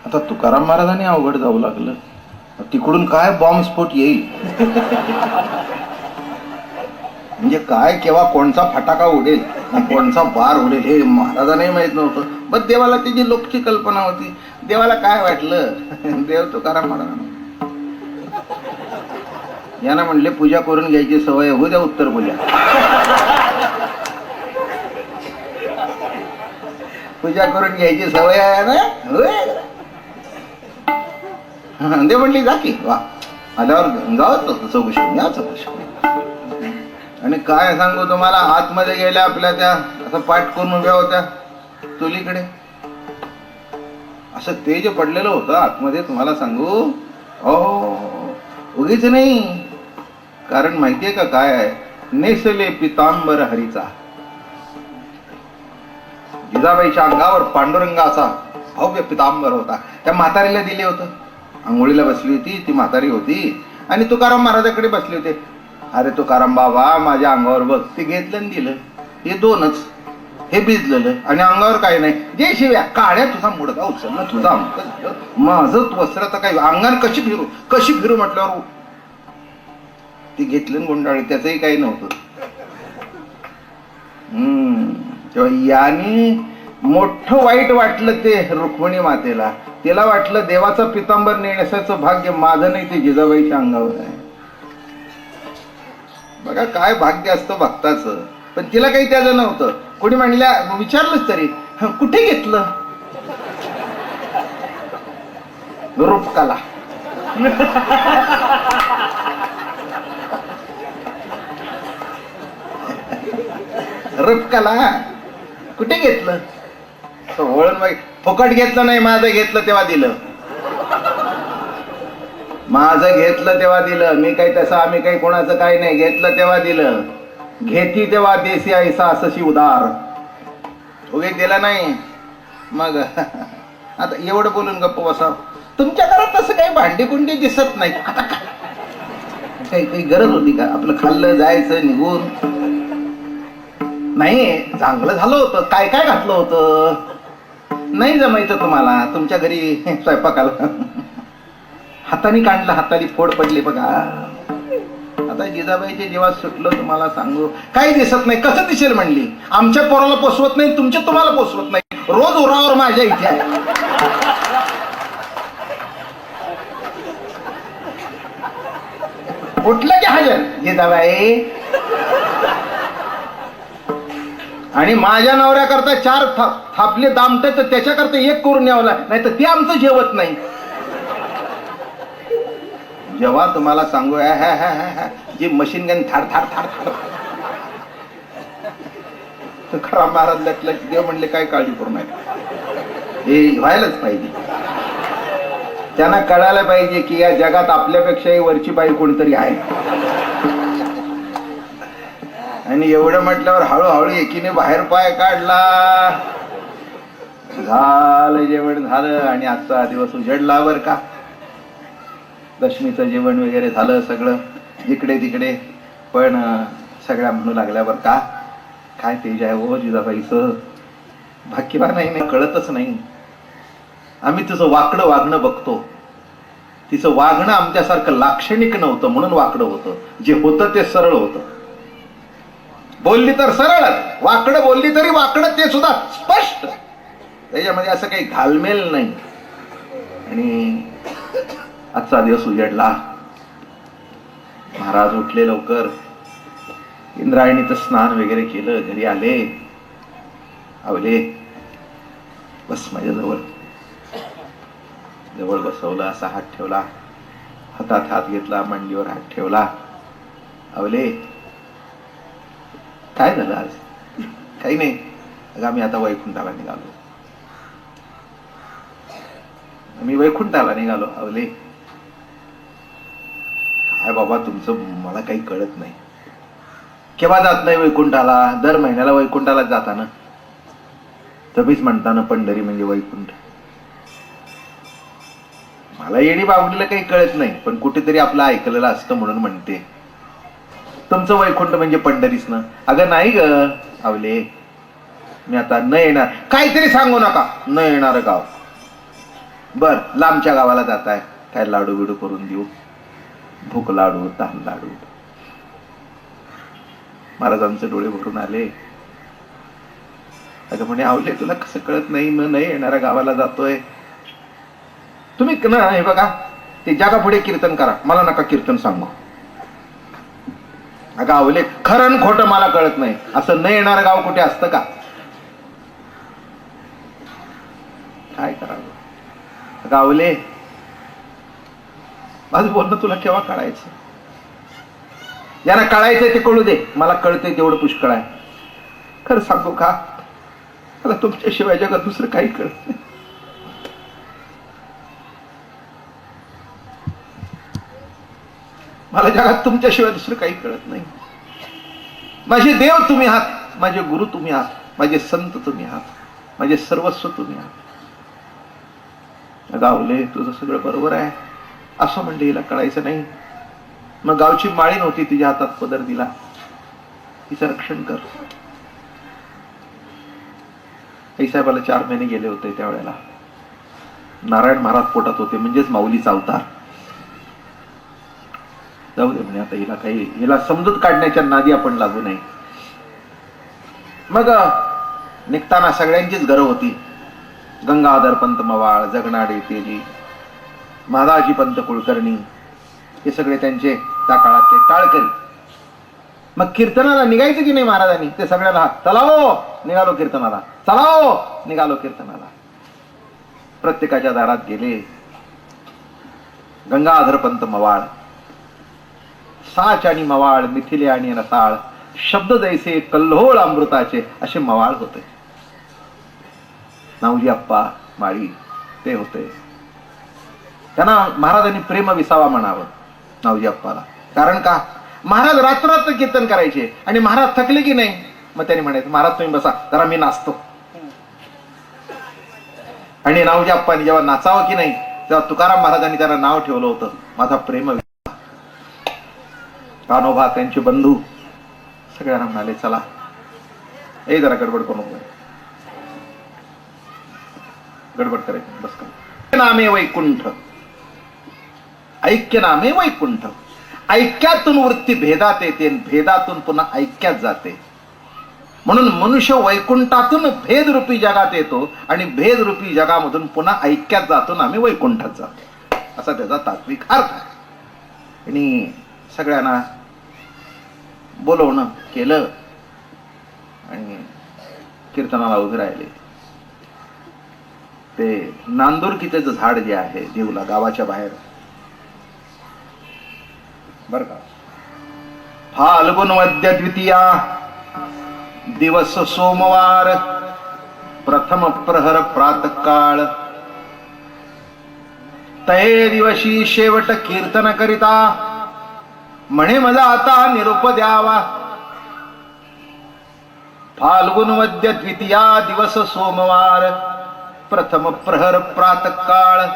आता तुकाराम महाराजांनी अवघड जाऊ लागलं. तिकडून काय बॉम्बस्फोट येईल, म्हणजे काय केव्हा कोणचा फटाका उडेल, कोणचा बार उडेल हे महाराजांनाही माहित नव्हतं. पण देवाला त्याची लोकची कल्पना होती. देवाला काय वाटलं, देव तुकाराम महाराजांना यांना म्हणले पूजा करून घ्यायची सवय होऊ द्या, उत्तर पूजा. पूजा करून घ्यायची सवय आहे ना, होय. देव म्हणली जा की, वा आल्यावर जावं चौकशी या चौकशी. आणि काय सांगू तुम्हाला, आतमध्ये गेल्या आपल्या त्या असं पाठ करून उभ्या होत्या चुलीकडे. असं तेज पडलेलं होतं आतमध्ये, तुम्हाला सांगू. हो उगीच नाही, कारण माहितीये का काय आहे? नेसले पितांबर हरीचा. जिजाबाईच्या अंगावर पांडुरंगाचा भव्य पितांबर होता. त्या म्हातारीला दिले होतं. आंघोळीला बसली होती ती म्हातारी होती आणि तुकाराम महाराजाकडे बसले होते. अरे तुकाराम बाबा माझ्या अंगावर बघ. ते घेतलं आणि दिलं. हे दोनच, हे भिजलेलं आणि अंगावर काही नाही. जे शिव्या काळ्या, तुझा मुडगा उचलला, तुझा अंक झालं, माझं वस्त्र तर काही अंगाने कशी फिरू म्हटल्यावर ते घेतलं गुंडाळी. त्याचंही काही नव्हतं. तेव्हा याने मोठं वाईट वाटलं ते रुक्मिणी मातेला. तिला वाटलं देवाचा पितांबर नेण्याचं भाग्य माझं नाही, ते जिजाबाईच्या अंगावर आहे. बघा काय भाग्य असतं भक्ताचं. पण तिला काही त्याचं नव्हतं. कोणी म्हणल्या विचारलंच तरी कुठे घेतलं? रूपकाला. रूपकाला कुठे घेतलं? वळण फुकट घेतलं नाही, माझं घेतलं तेव्हा दिलं. माझं घेतलं तेव्हा दिलं. मी काही तसं, आम्ही काही कोणाचं काही नाही. घेतलं तेव्हा दिलं. घेती तेव्हा देसी ऐसा असशी उदार. उगे दिला नाही. मग आता एवढं बोलून गप्प बसाव. तुमच्या घरात तसं काही भांडी कुंडी दिसत नाही. आता काही गरज होती का? आपलं खाल्लं जायचं निघून. नाही चांगलं झालं होतं. काय काय घातलं होतं? नाही जमायचं तुम्हाला तुमच्या घरी स्वयंपाकाला. हाताने काढलं, हाताने फोड पडले बघा. आता जिजाबाईचे जेव्हा सुटलं तुम्हाला सांगू, काही दिसत नाही. कसं दिसेल म्हणली? आमच्या पोराला पोसवत नाही, तुमच्या तुम्हाला पोसवत नाही. रोज उरावर माझ्या इथे आहे. उठलं की हजर जिजाबाई. आणि माझ्या नवऱ्याकरता 4 थापले दामटे तर त्याच्याकरता 1 करून यावं नाही तर ते आमचं जेवत नाही. जेव्हा तुम्हाला सांगू जी मशीन गन थाड थाड थाड थाड तुकाराम महाराज देव म्हणले काय काळजी करू नये, हे व्हायलाच पाहिजे. त्यांना कळायला पाहिजे की या जगात आपल्यापेक्षाही वरची बाई कोणतरी आहे. आणि एवढं म्हटल्यावर हळूहळू एकीने बाहेर पाय काढला. झालं जेवण झालं आणि आजचा दिवस उजडला बर का. दशमीचं जेवण वगैरे झालं सगळं जिकडे तिकडे. पण सगळ्या म्हणू लागल्यावर का काय तेज आहे हो जिजाबाईचं, भाग्यवान नाही कळतच नाही. आम्ही तिचं वाकडं वागणं बघतो, तिचं वागणं आमच्यासारखं लाक्षणिक नव्हतं म्हणून वाकडं होतं. जे होतं ते सरळ होतं. बोलली तर सरळच, वाकडं बोलली तरी वाकडं ते सुद्धा स्पष्ट, त्याच्यामध्ये असं काही घालमेल नाही. आणि आजचा दिवस उजेडला. महाराज उठले लवकर, इंद्रायणीचं स्नान वगैरे केलं, घरी आले. आवले बस माझ्याजवळ. जवळ बसवलं, असा हात ठेवला, हातात हात घेतला, मांडीवर हात ठेवला. आवले काय झालं आज? काही नाही, अगं आम्ही आता वैकुंठाला निघालो. मी वैकुंठाला निघालो. आवले काय बाबा तुमचं मला काही कळत नाही. केव्हा जात नाही वैकुंठाला? दर महिन्याला वैकुंठाला जाता ना. तुम्हीच म्हणता ना पंढरी म्हणजे वैकुंठ. मला येणी बाबडीला काही कळत नाही, पण कुठेतरी आपलं ऐकलेलं असतं म्हणून म्हणते. तुमचं वैकुंठ म्हणजे पंढरीच ना. अगं नाही ग आवले, मी आता न येणार. काहीतरी सांगू नका. न येणार गाव. बर लांबच्या गावाला जाताय, काय लाडू बिडू करून देऊ? भूक लाडू, तहान लाडू. महाराजांचे डोळे भरून आले. अगं म्हणे आवले तुला कसं कळत नाही, न येणाऱ्या गावाला जातोय. तुम्ही ना हे बघा ते जगा पुढे कीर्तन करा, मला नका कीर्तन सांगू. अगं आवले खरं खोटं मला कळत नाही. असं न येणारं गाव कुठे असतं का? काय करावं? अगं आवले माझं बोलणं तुला केव्हा कळायचं? ज्यांना कळायचंय ते कळू दे, मला कळतंय तेवढं पुष्कळ आहे. खरं सांगू का, मला तुमच्याशिवाय जगात दुसरं काही कळत नाही. मला जगात तुमच्याशिवाय दुसरं काही कळत नाही. माझे देव तुम्ही आहात, माझे गुरु तुम्ही आहात, माझे संत तुम्ही आहात, माझे सर्वस्व तुम्ही आहात. गावले तुझं सगळं बरोबर आहे असं म्हणले, हिला कळायचं नाही. मग गावची माळी नव्हती, तिच्या हातात पदर दिला, तिचं रक्षण कर. आईसाहेबाला 4 महिने गेले होते त्यावेळेला. नारायण महाराज पोटात होते, म्हणजेच माऊलीचा अवतार. जाऊ दे म्हणे, आता हिला समजूत काढण्याच्या नादी आपण लागू नये. मग निघताना सगळ्यांचीच घरं होती. गंगाधर पंत मवाळ, जगनाडे तेजी, महादाजी पंत कुलकर्णी, हे सगळे त्यांचे त्या काळातले टाळकरी. मग कीर्तनाला निघायचं की नाही महाराजांनी? ते सगळ्याला चलाओ निघालो कीर्तनाला, चलाओ निघालो कीर्तनाला. प्रत्येकाच्या दारात गेले. गंगाधर पंत मवाळ, साच आणि मवाळ, मिथिले आणि रसाळ, शब्द जैसे कल्होळ अमृताचे, असे मवाळ होते. नाऊजी अप्पा माळी ते होते. त्यांना महाराजांनी प्रेम विसावा म्हणावं नाऊजी अप्पाला. कारण का, महाराज रात्र कीर्तन करायचे आणि महाराज थकले की नाही मग त्यांनी म्हणायचं, महाराज तुम्ही बसा जरा मी नाचतो. आणि नाऊजी अप्पांनी जेव्हा नाचावं की नाही तेव्हा तुकाराम महाराजांनी त्यांना नाव ठेवलं होतं माझा प्रेम विसावा. कान्होबा त्यांचे बंधू सगळ्यांना म्हणाले, चला ए जरा गडबड करू नको, गडबड करायची बस का. नामे वैकुंठ, ऐक्य नामे वैकुंठ. ऐक्यातून वृत्ती भेदात येते, भेदातून पुन्हा ऐक्यात जाते. म्हणून मनुष्य वैकुंठातून भेदरूपी जगात येतो आणि भेदरूपी जगामधून पुन्हा ऐक्यात जातो, आम्ही वैकुंठात जातो, असा त्याचा तात्विक अर्थ आहे. आणि सगळ्यांना बोलवणं केलं आणि कीर्तनाला उभे राहिले. ते नांदुरकीचं झाड जे आहे देवला गावाच्या बाहेर बर का, फाल्गुन मध्य द्वितीया दिवस सोमवार प्रथम प्रहर प्रातकाळ तये दिवशी शेवट कीर्तन करिता म्हणे मला आता निरोप द्यावा. फाल्गुन मध्य द्वितीया दिवस सोमवार प्रथम प्रहर प्रातकाळ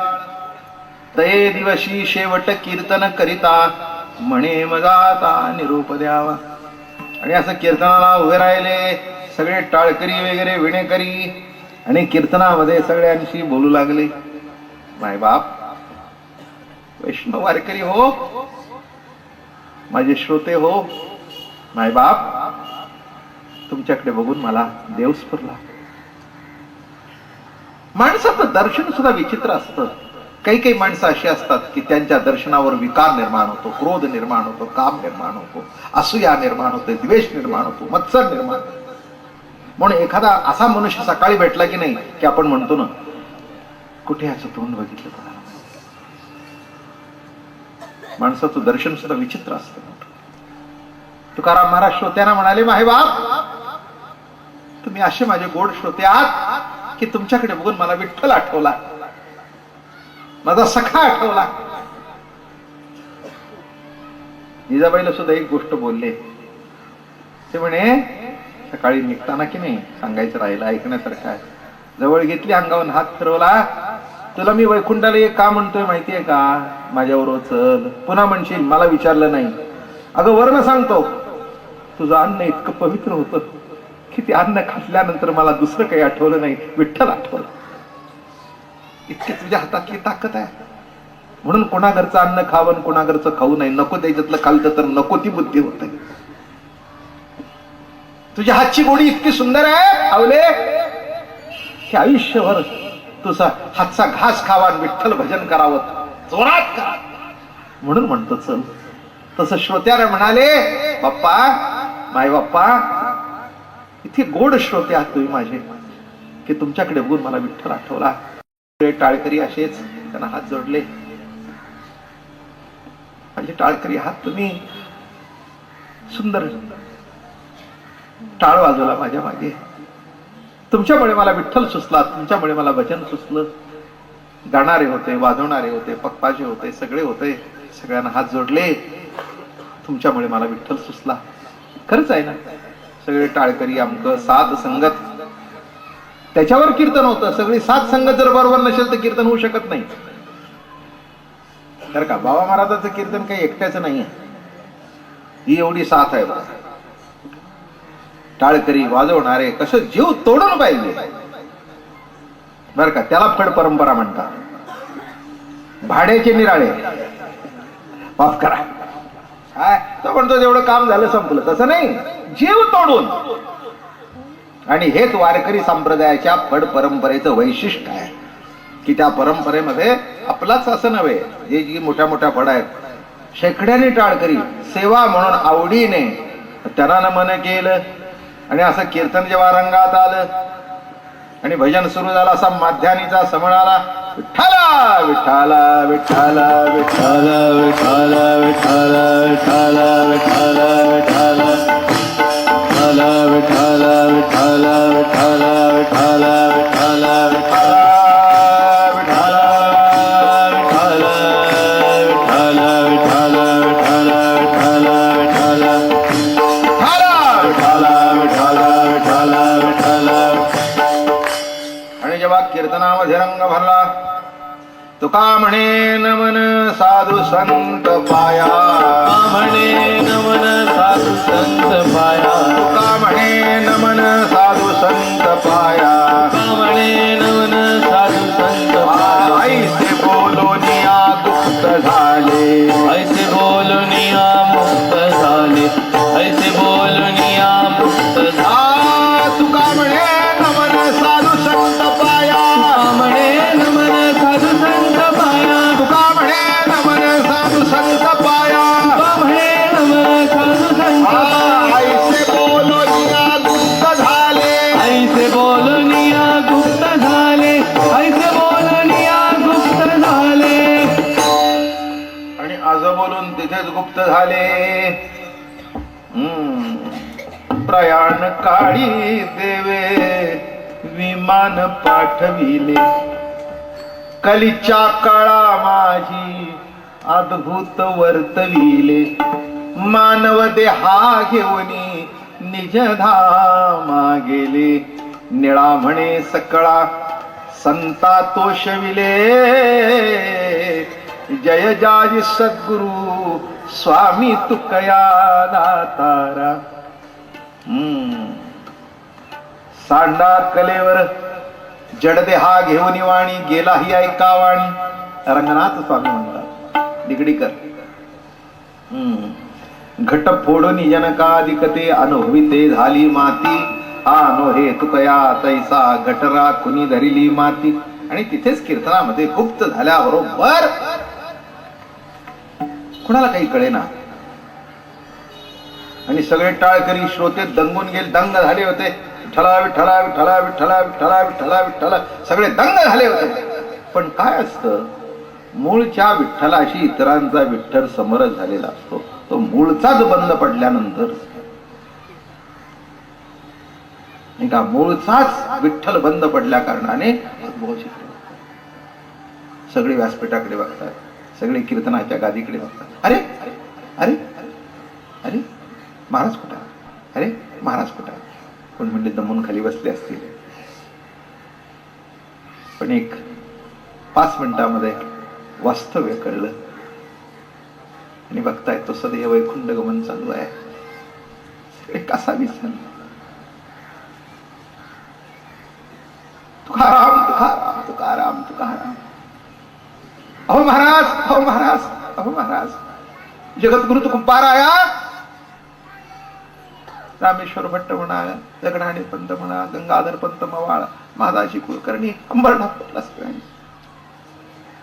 तये दिवशी शेवट कीर्तन करिता म्हणे मजा आता निरोप द्यावा. आणि असं कीर्तनाला उभे राहिले सगळे टाळकरी वगैरे विणेकरी आणि कीर्तनामध्ये सगळ्यांशी बोलू लागले. माय बाप, वैष्णव वारकरी हो, माझे श्रोते हो, माय बाप, तुमच्याकडे बघून मला देव स्फुरला. माणसाचं दर्शन सुद्धा विचित्र असतं. काही काही माणसं अशी असतात की त्यांच्या दर्शनावर विकार निर्माण होतो, क्रोध निर्माण होतो, काम निर्माण होतो, असूया निर्माण होते, द्वेष निर्माण होतो, मत्सर निर्माण होतो. म्हणून एखादा असा मनुष्य सकाळी भेटला की नाही की आपण म्हणतो ना, कुठे याचं तोंड बघितलं कोणाला. माणसाचं दर्शन सुद्धा विचित्र असतं. तुकाराम महाराज श्रोत्यांना म्हणाले, माहे बाप, तुम्ही असे माझे गोड श्रोते आहात की तुमच्याकडे बघून मला विठ्ठल आठवला, माझा सखा आठवला. जिजाबाईला सुद्धा एक गोष्ट बोलले. ते म्हणे, सकाळी निघताना की नाही सांगायचं राहिलं, ऐकण्यासारखं आहे. जवळ घेतली, अंगावर हात फिरवला, तुला मी वैकुंठाला एक का म्हणतोय माहितीये का, माझ्याबरोबर चल. पुन्हा म्हणशील मला विचारलं नाही. अगं वर्ण सांगतो, तुझं अन्न इतकं पवित्र होतं की ते अन्न खाल्ल्यानंतर मला दुसरं काही आठवलं नाही, विठ्ठल आठवलं. इतकी तुझ्या हातातली ताकद आहे. म्हणून कोणा घरचं अन्न खावं, कोणा घरचं खाऊ नाही. नको त्याच्यातलं खाल्लं तर नको ती बुद्धी होते. तुझ्या हातची गोडी इतकी सुंदर आहे आवले की आयुष्यभर तुझा हातचा घास खावा, विठ्ठल भजन करावं, जोरात करा. म्हणून म्हणतो चल. तसं श्रोत्याला म्हणाले, बाप्पा, माय बाप्पा, इथे गोड श्रोते आहात तुम्ही माझे की तुमच्याकडे बघून मला विठ्ठल आठवला. टाळकरी असेच त्यांना हात जोडले. माझे टाळकरी हात तुम्ही सुंदर टाळ वाजवला माझ्या मागे. तुमच्यामुळे मला विठ्ठल सुचला, तुमच्यामुळे मला भजन सुचलं. गाणारे होते, वाजवणारे होते, पक्पाचे होते, सगळे होते. सगळ्यांना हात जोडले. तुमच्यामुळे मला विठ्ठल सुचला. खरंच आहे ना. सगळे टाळकरी अमक साध संगत, त्याच्यावर कीर्तन होतं. सगळी साथ संगत जर बरोबर नसेल तर कीर्तन होऊ शकत नाही. तर का बाबा महाराजांचं कीर्तन काही एकट्याचं नाही आहे. ही एवढी साथ आहे बघा. टाळकरी वाजवणारे कसं जीव तोडून पाहिजे बर का. त्याला फड परंपरा म्हणतात. भाड्याचे निराळे माफ करा, काय तो म्हणतो जेवढं काम झालं संपलं, तसं नाही, जीव तोडून. आणि हेच वारकरी संप्रदायाच्या फड परंपरेचं वैशिष्ट्य आहे की त्या परंपरेमध्ये आपलाच असं नव्हे, हे जी मोठ्या मोठ्या फड आहेत, शेकड्याने टाळकरी सेवा म्हणून आवडीने त्यांना मन केलं. आणि असं कीर्तन जेव्हा रंगात आलं आणि भजन सुरू झालं, असा माध्यानीचा समळ आला, विठ्ठला विठ्ठला विठ्ठला विठ्ठला विठ्ठला विठ्ठला विठ्ठला विठ्ठला विठ्ठला विठ्ठला विठ्ठला विठ्ठला विठ्ठला विठ्ठला विठ्ठला कीर्तनामध्ये रंग भरला. तुका म्हणे नमन साधू संत पाया, म्हणे नमन साधू संत पाया, तुका म्हणे नमन साधू संत पाया, म्हणे नमन साधू संत पाया. ऐसे बोलोनिया गुप्त झाले, ऐसे बोलोनिया मुक्त झाले, ऐसे बोलोनिया मुक्त झाले. तुका म्हणे नमन साधू संत पाया, म्हणे नमन साधू संत पाया, तुका म्हणे नमन साधू संत पाया, म्हणे नमन साधू संत पाया. ऐसे बोलोनिया गुप्त झाले, ऐसे काळी देवे विमान पाठविले. कलीच्या काळा माझी अद्भुत वर्तविले. मानव देहा घेऊनी निज धामा गेले. निळा म्हणे सकळा संता तोषविले. जय जाय सद्गुरु स्वामी तुकया दातारा. सांडा कलेवर जडदेहा घेऊन वाणी गेला ही ऐका वाणी. रंगनाथ स्वामी म्हणतात दिगडीकर. घट फोडून जनकादिकते अनुभविते झाली माती. आनो हे तुकया तैसा घटरा कुणी धरिली माती. आणि तिथेच कीर्तनामध्ये गुप्त झाल्याबरोबर कुणाला काही कळेना आणि सगळे टाळकरी श्रोते दंगून गेले, दंग झाले होते. विठ्ठला विठ्ठला विठ्ठला विठ्ठला विठ्ठला विठ्ठला विठ्ठला सगळे दंग झाले होते. पण काय असतं, मूळच्या विठ्ठलाशी इतरांचा विठ्ठल समरस झालेला असतो. तो मूळचाच बंद पडल्यानंतर नाही का, मूळचाच विठ्ठल बंद पडल्या कारणाने सगळे व्यासपीठाकडे बघतात, सगळे कीर्तनाच्या गादीकडे बघतात. अरे अरे अरे अरे महाराज कुठे? अरे महाराज कुठे? कोण म्हणजे दमून खाली बसले असतील. पण एक 5 मिनिटामध्ये वास्तव्य कळलं आणि बघताय तो सदैव वैकुंठ गमन चालू आहे. कसा विसरला. तुकाराम तुकाराम तुकाराम तुकाराम. अहो महाराज, अहो महाराज, अहो महाराज, जगद्गुरु तुकोबाराया. रामेश्वर भट्ट म्हणा, जगडाणे पंत म्हणा, गंगाधर पंत मवाळ, महादाजी कुलकर्णी, अंबरनाथ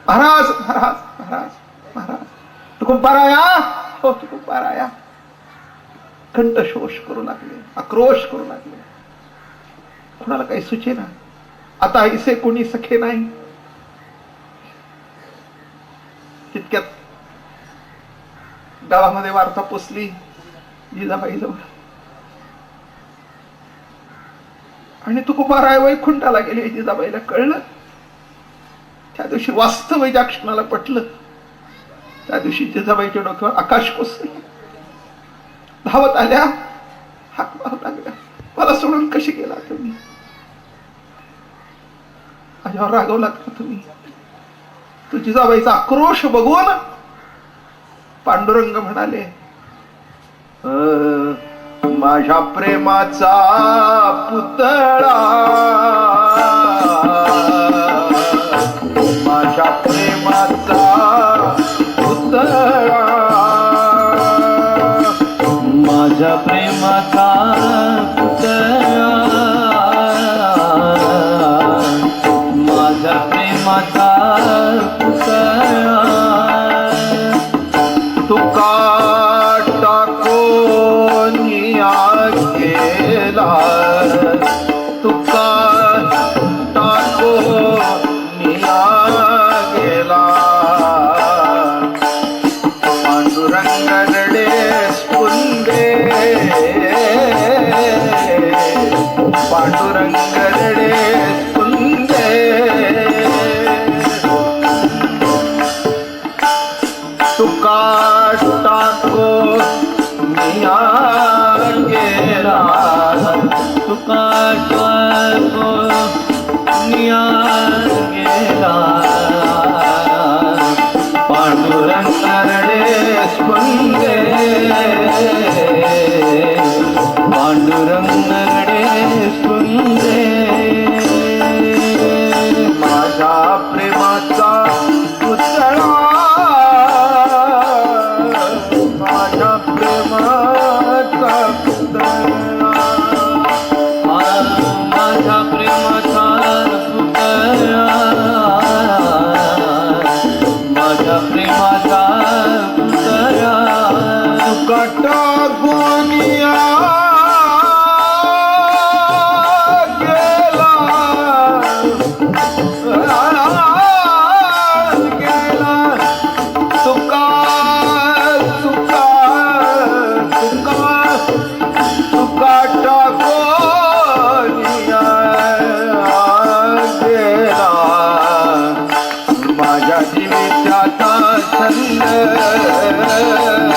महाराज महाराज महाराज महाराज तुकोबाराया, हो तुकोबाराया. कंठशोष करू लागले, आक्रोश करू लागले. कुणाला काही सुचेना. आता इसे कोणी सखे नाही. तितक्यात गावामध्ये वार्ता पोचली जिजाबाई जवळ आणि तुकोबाराय वैकुंठाला गेले. जिजाबाईला कळलं. त्या दिवशी वास्तव ज्या क्षणाला पटलं त्या दिवशी जिजाबाईच्या डोक्यावर आकाश कोसळलं. धावत आल्या, हाक मारू लागल्या, मला सोडून कशी गेला तुम्ही? माझ्यावर रागवलात का तुम्ही? तू जिजाबाईचा आक्रोश बघून पांडुरंग म्हणाले, माझ्या प्रेमाचा पुतळा, माझ्या प्रेमाचा पुतळा, माझ्या प्रेमाचा पुतळा, माझ्या प्रेमाचा पुतळा. तुका टाकोनी गेला, तुका टाकोनी गेला. पांडुरंग रडे स्पुंदे, पांडुरंग रडे स्पुंदे. तुका टाको निया गेला, तुका टाको निया गेला. पांडुरंग रडे स्पंदे, पांडुरंग रडे स्पुंदे. माझ्या प्रेमाचा पुतळा, माझ्या प्रेमाचा पुतळा. माझ्या प्रेमाचा पुतळा, माझ्या प्रेमाचा पुतळा. तुका गोनिया गेला, गेला. तुका तुका तुका तुका टाको छंद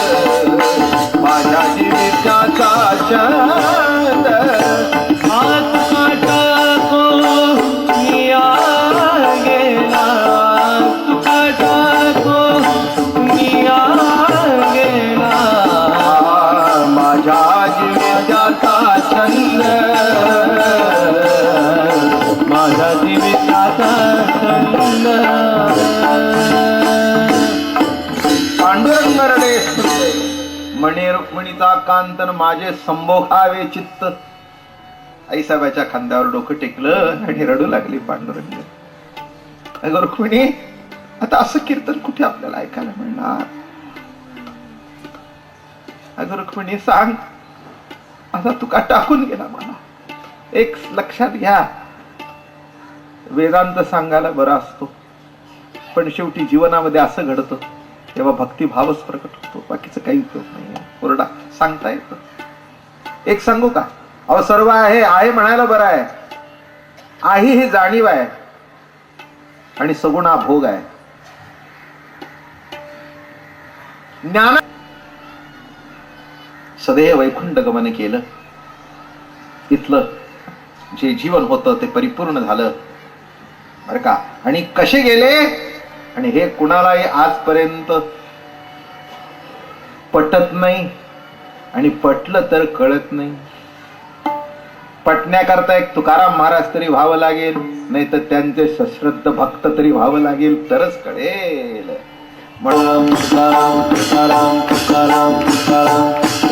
माझ्या जीविताचा छंद हात काटाको मिया गेला तुका टाको मिया गेला माझ्या जीविताचा छंद माझा जीविताचा छंद पांडुरंग रडे स्तुते मणी रुक्मिणीचा कांतन माझे संभोगावे चित्त. आईसाहेबाच्या खांद्यावर डोकं टेकलं आणि रडू लागली पांडुरंग. अगं रुक्मिणी, आता असं कीर्तन कुठे आपल्याला ऐकायला मिळणार? अगं रुक्मिणी सांग, आता तुका टाकून गेला मला. एक लक्षात घ्या, वेदांत सांगायला बरा असतो, पण शेवटी जीवनामध्ये असं घडतं तेव्हा भक्तिभावच प्रकट होतो, बाकीचं काही उपयोग नाही. कोरडा सांगता येतं. एक सांगू का? अहो सर्व आहे आहे म्हणायला बरं आहे. आहे ही जाणीव आहे आणि सगुण हा भोग आहे. ज्ञान सदैव वैकुंठ गमन केलं. तिथलं जे जीवन होतं ते परिपूर्ण झालं बरं का. आणि कसे गेले, आणि हे कुणालाही आजपर्यंत पटत नाही, आणि पटलं तर कळत नाही. पटण्याकरता एक तुकाराम महाराज तरी व्हावं लागेल, नाही तर त्यांचे सश्रद्ध भक्त तरी व्हावं लागेल, तरच कळेल. म्हणून तुकाराम तुकाराम तुकाराम तुकाराम